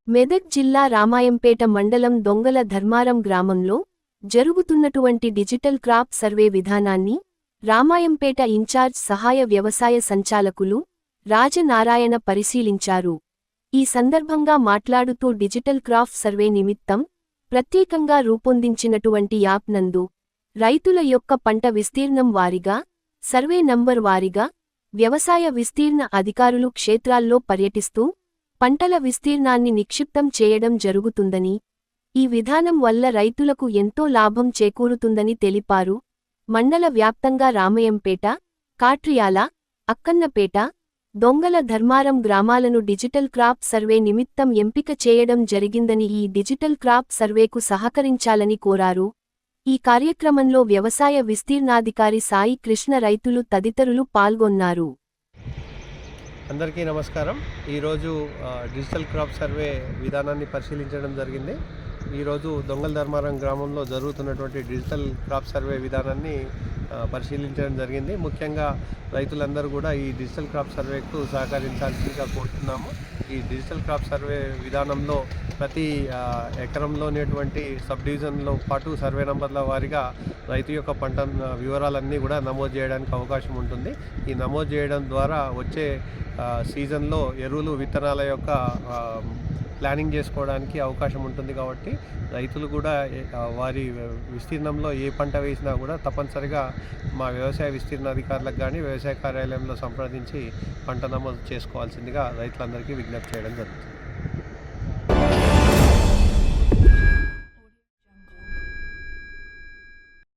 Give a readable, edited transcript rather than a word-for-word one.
మెదక్ జిల్లా రామాయంపేట మండలం దొంగల ధర్మారం గ్రామంలో జరుగుతున్నటువంటి డిజిటల్ క్రాప్ సర్వే విధానాన్ని రామాయంపేట ఇన్ఛార్జ్ సహాయ వ్యవసాయ సంచాలకులు రాజనారాయణ పరిశీలించారు. ఈ సందర్భంగా మాట్లాడుతూ డిజిటల్ క్రాప్ సర్వే నిమిత్తం ప్రత్యేకంగా రూపొందించినటువంటి యాప్ నందు రైతుల యొక్క పంట విస్తీర్ణం వారీగా, సర్వే నంబర్ వారీగా వ్యవసాయ విస్తీర్ణ అధికారులు క్షేత్రాల్లో పర్యటిస్తూ పంటల విస్తీర్ణాన్ని నిక్షిప్తం చేయడం జరుగుతుందని, ఈ విధానం వల్ల రైతులకు ఎంతో లాభం చేకూరుతుందని తెలిపారు. మండల వ్యాప్తంగా రామయంపేట, కాట్రియాల, అక్కన్నపేట, దొంగల ధర్మారం గ్రామాలను డిజిటల్ క్రాప్ సర్వే నిమిత్తం ఎంపిక చేయడం జరిగిందని, ఈ డిజిటల్ క్రాప్ సర్వేకు సహకరించాలని కోరారు. ఈ కార్యక్రమంలో వ్యవసాయ విస్తీర్ణాధికారి సాయి కృష్ణ, రైతులు తదితరులు పాల్గొన్నారు. అందరికీ నమస్కారం. ఈరోజు డిజిటల్ క్రాప్ సర్వే విధానాన్ని పరిశీలించడం జరిగింది. ఈరోజు దొంగల ధర్మారం గ్రామంలో జరుగుతున్నటువంటి డిజిటల్ క్రాప్ సర్వే విధానాన్ని పరిశీలించడం జరిగింది. ముఖ్యంగా రైతులందరూ కూడా ఈ డిజిటల్ క్రాప్ సర్వేకు సహకరించాల్సిందిగా కోరుతున్నాము. ఈ డిజిటల్ క్రాప్ సర్వే విధానంలో ప్రతి ఎకరంలోనేటువంటి సబ్ డివిజన్లో పాటు సర్వే నంబర్ల వారీగా రైతు యొక్క పంట వివరాలన్నీ కూడా నమోదు చేయడానికి అవకాశం ఉంటుంది. ఈ నమోదు చేయడం ద్వారా వచ్చే సీజన్లో ఎరువులు, విత్తనాల యొక్క ప్లానింగ్ చేసుకోవడానికి అవకాశం ఉంటుంది. కాబట్టి రైతులు కూడా వారి విస్తీర్ణంలో ఏ పంట వేసినా కూడా తప్పనిసరిగా మా వ్యవసాయ విస్తీర్ణ అధికారులకు కానీ వ్యవసాయ కార్యాలయంలో సంప్రదించి పంట నమోదు చేసుకోవాల్సిందిగా రైతులందరికీ విజ్ఞప్తి చేయడం జరుగుతుంది.